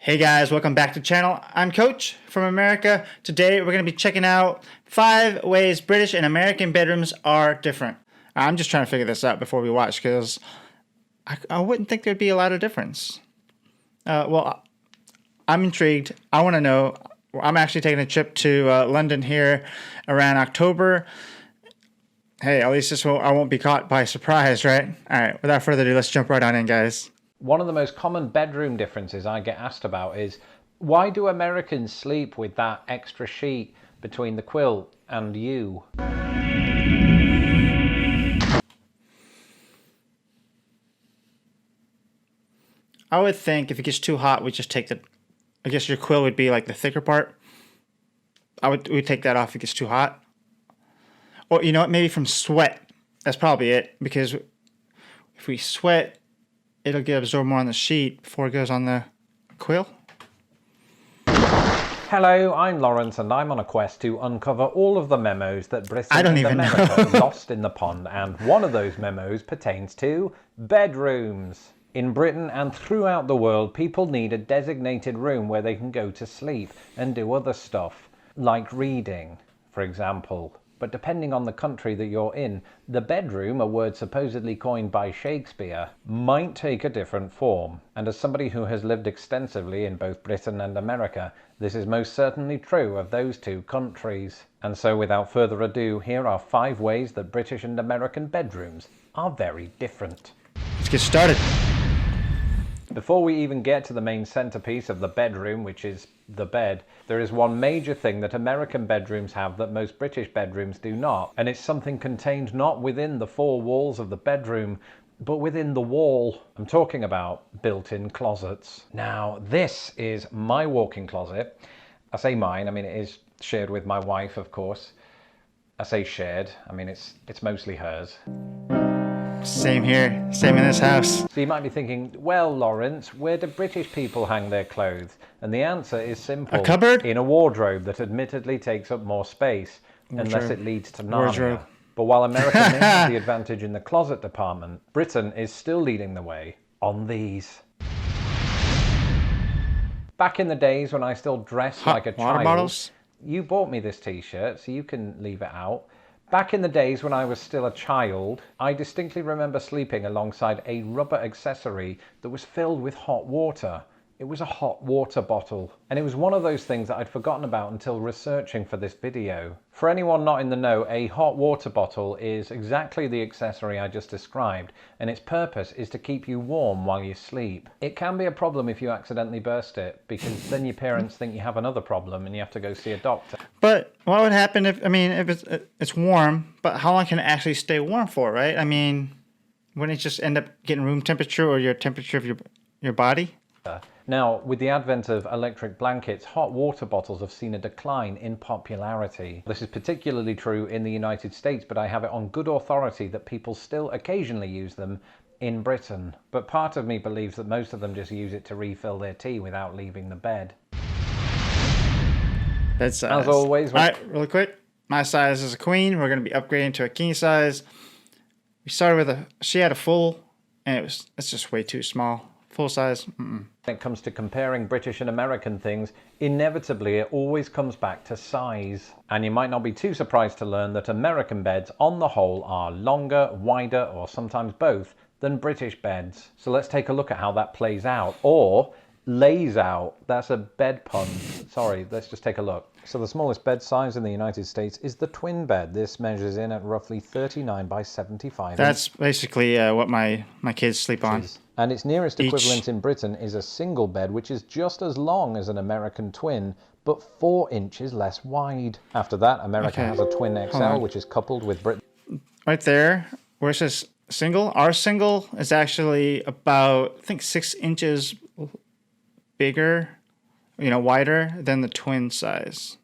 Hey guys, welcome back to the channel. I'm Coach from America. Today we're going to be checking out 5 ways British and American bedrooms are different. I'm just trying to figure this out before we watch because I wouldn't think there'd be a lot of difference. Well, I'm intrigued. I want to know. I'm actually taking a trip to London here around October. Hey, at least I won't be caught by surprise, right? All right, without further ado, let's jump right on in, guys. One of the most common bedroom differences I get asked about is, why do Americans sleep with that extra sheet between the quilt and you? I would think if it gets too hot, we just take I guess your quilt would be like the thicker part. We'd take that off if it gets too hot. Or you know what, maybe from sweat. That's probably it. Because if we sweat, it'll get absorbed more on the sheet before it goes on the quill. Hello, I'm Lawrence and I'm on a quest to uncover all of the memos that Britain and America lost in the pond, and one of those memos pertains to bedrooms. In Britain and throughout the world, people need a designated room where they can go to sleep and do other stuff, like reading, for example. But depending on the country that you're in, the bedroom, a word supposedly coined by Shakespeare, might take a different form. And as somebody who has lived extensively in both Britain and America, this is most certainly true of those two countries. And so without further ado, here are 5 ways that British and American bedrooms are very different. Let's get started. Before we even get to the main centerpiece of the bedroom, which is the bed, there is one major thing that American bedrooms have that most British bedrooms do not, and it's something contained not within the 4 walls of the bedroom, but within the wall. I'm talking about built-in closets. Now, this is my walk-in closet. I say mine, I mean it is shared with my wife, of course. I say shared, I mean it's mostly hers. Same here, same in this house. So you might be thinking, well, Lawrence, where do British people hang their clothes? And the answer is simple. A cupboard? In a wardrobe that admittedly takes up more space, unless it leads to Narnia. Wardrobe. But while America may have the advantage in the closet department, Britain is still leading the way on these. Back in the days when I still dressed like a child, bottles? You bought me this t-shirt, so you can leave it out. Back in the days when I was still a child, I distinctly remember sleeping alongside a rubber accessory that was filled with hot water. It was a hot water bottle, and it was one of those things that I'd forgotten about until researching for this video. For anyone not in the know, a hot water bottle is exactly the accessory I just described, and its purpose is to keep you warm while you sleep. It can be a problem if you accidentally burst it, because then your parents think you have another problem and you have to go see a doctor. But what would happen if it's warm, but how long can it actually stay warm for, right? I mean, wouldn't it just end up getting room temperature or your temperature of your body? Now, with the advent of electric blankets, hot water bottles have seen a decline in popularity. This is particularly true in the United States, but I have it on good authority that people still occasionally use them in Britain. But part of me believes that most of them just use it to refill their tea without leaving the bed. Bed size. As always. All right, really quick. My size is a queen. We're going to be upgrading to a king size. We started with she had a full, and it's just way too small. Full size. When it comes to comparing British and American things, inevitably it always comes back to size. And you might not be too surprised to learn that American beds on the whole are longer, wider, or sometimes both than British beds. So let's take a look at how that plays out, or lays out. That's a bed pun. Sorry, let's just take a look. So the smallest bed size in the United States is the twin bed. This measures in at roughly 39 by 75. That's basically what my kids sleep on. And its nearest equivalent in Britain is a single bed, which is just as long as an American twin, but 4 inches less wide. After that, America has a twin XL, which is coupled with Britain. Right there, where it says single, our single is actually about, I think, 6 inches bigger, wider than the twin size.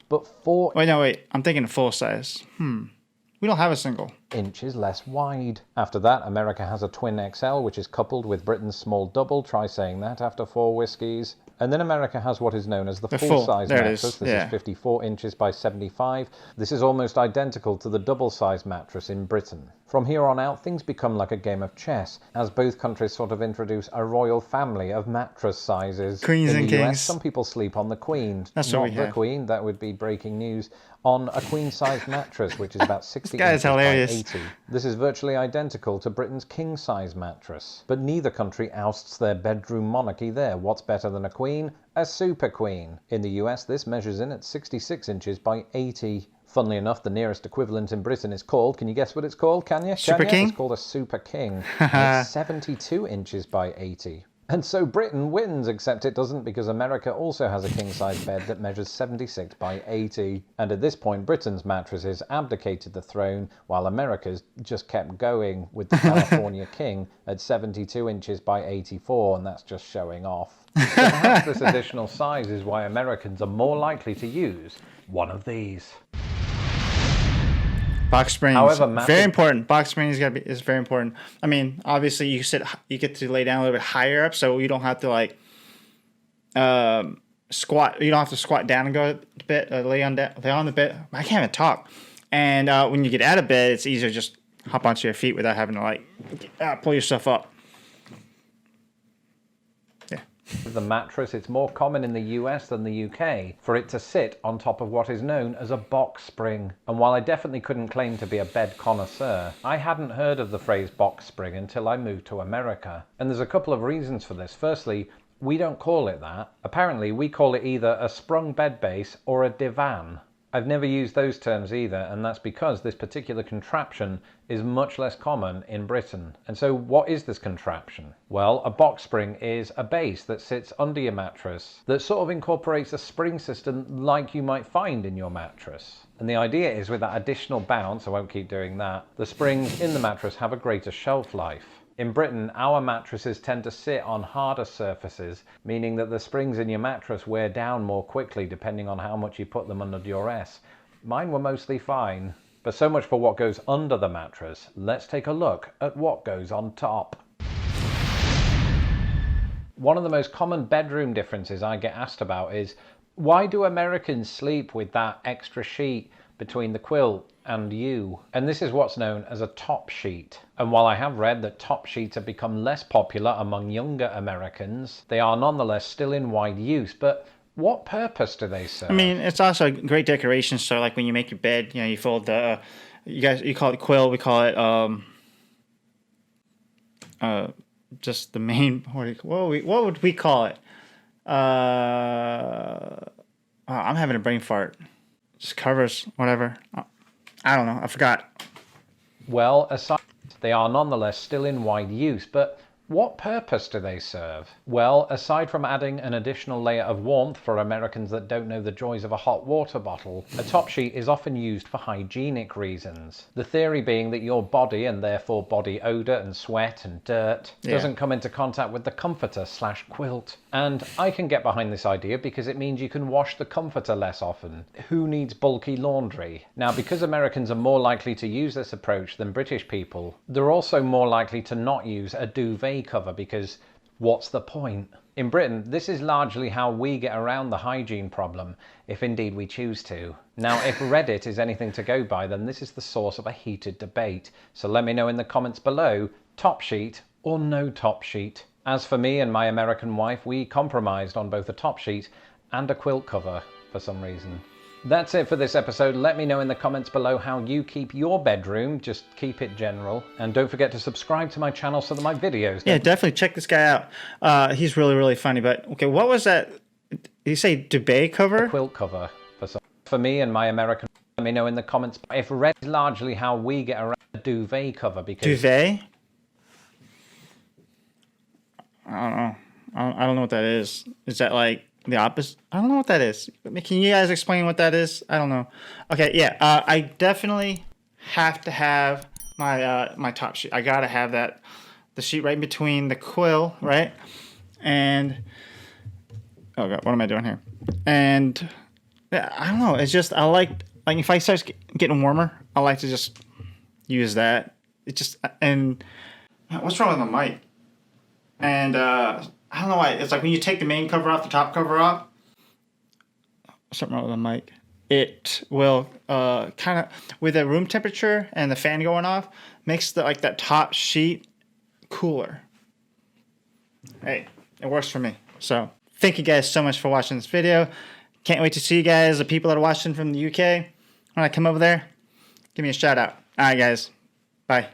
But 4... Wait, I'm thinking full size. We don't have a single. inches less wide. After that, America has a twin XL, which is coupled with Britain's small double. Try saying that after 4 whiskies. And then America has what is known as the full-size mattress. This is 54 inches by 75. This is almost identical to the double-size mattress in Britain. From here on out, things become like a game of chess, as both countries sort of introduce a royal family of mattress sizes. Queens and kings. US, some people sleep on the Queen. That's what we have. have. The Queen, that would be breaking news, on a queen-size mattress, which is about 60 This guy is inches by hilarious. 80. This is virtually identical to Britain's king-size mattress. But neither country ousts their bedroom monarchy there. What's better than a queen? A super queen. In the US, this measures in at 66 inches by 80. Funnily enough, the nearest equivalent in Britain is called, can you guess what it's called, can you? Super King? It's called a Super King. It's 72 inches by 80. And so Britain wins, except it doesn't, because America also has a king-size bed that measures 76 by 80. And at this point, Britain's mattresses abdicated the throne, while America's just kept going with the California King at 72 inches by 84, and that's just showing off. So perhaps this additional size is why Americans are more likely to use one of these. Box springs. However, very important. Box springs is very important. I mean, obviously you get to lay down a little bit higher up, so you don't have to like squat. You don't have to squat down and go to bed. Lay on the bed. I can't even talk. And when you get out of bed, it's easier to just hop onto your feet without having to like pull yourself up. The mattress, it's more common in the US than the UK for it to sit on top of what is known as a box spring. And while I definitely couldn't claim to be a bed connoisseur, I hadn't heard of the phrase box spring until I moved to America. And there's a couple of reasons for this. Firstly, we don't call it that. Apparently, we call it either a sprung bed base or a divan. I've never used those terms either, and that's because this particular contraption is much less common in Britain. And so what is this contraption? Well, a box spring is a base that sits under your mattress that sort of incorporates a spring system like you might find in your mattress. And the idea is with that additional bounce, I won't keep doing that, the springs in the mattress have a greater shelf life. In Britain, our mattresses tend to sit on harder surfaces, meaning that the springs in your mattress wear down more quickly depending on how much you put them under duress. Mine were mostly fine. But so much for what goes under the mattress. Let's take a look at what goes on top. One of the most common bedroom differences I get asked about is, why do Americans sleep with that extra sheet between the quilt and you? And this is what's known as a top sheet. And while I have read that top sheets have become less popular among younger Americans, they are nonetheless still in wide use. But what purpose do they serve? I mean, it's also a great decoration. So, like when you make your bed, you fold the, you call it quilt, we call it just the main. What would we call it? I'm having a brain fart. Just covers, whatever. I don't know. I forgot. Well, aside, they are nonetheless still in wide use, but what purpose do they serve? Well, aside from adding an additional layer of warmth for Americans that don't know the joys of a hot water bottle, a top sheet is often used for hygienic reasons. The theory being that your body, and therefore body odor and sweat and dirt, doesn't come into contact with the comforter/quilt. And I can get behind this idea because it means you can wash the comforter less often. Who needs bulky laundry? Now, because Americans are more likely to use this approach than British people, they're also more likely to not use a duvet cover because what's the point? In Britain, this is largely how we get around the hygiene problem, if indeed we choose to. Now, if Reddit is anything to go by, then this is the source of a heated debate. So let me know in the comments below, top sheet or no top sheet. As for me and my American wife, we compromised on both a top sheet and a quilt cover for some reason. That's it for this episode. Let me know in the comments below how you keep your bedroom. Just keep it general. And don't forget to subscribe to my channel so that my videos... Yeah, definitely check this guy out. He's really, really funny. But, okay, what was that? Did you say duvet cover? A quilt cover. For me and my American... Let me know in the comments if red is largely how we get around a duvet cover because... Duvet? I don't know. I don't know what that is. Is that like... the opposite? I don't know what that is. Can you guys explain what that is? I don't know. Okay, yeah. I definitely have to have my my top sheet. I gotta have that. The sheet right between the quill, right? And oh god, what am I doing here? And yeah, I don't know. It's just I like if I start getting warmer, I like to just use that. It just, and what's wrong with the mic? And I don't know why. It's like when you take the main cover off, the top cover off, something wrong with the mic. It will kind of, with the room temperature and the fan going off, makes the like that top sheet cooler. Hey, it works for me. So thank you guys so much for watching this video. Can't wait to see you guys, the people that are watching from the UK. When I come over there, give me a shout out. All right, guys. Bye.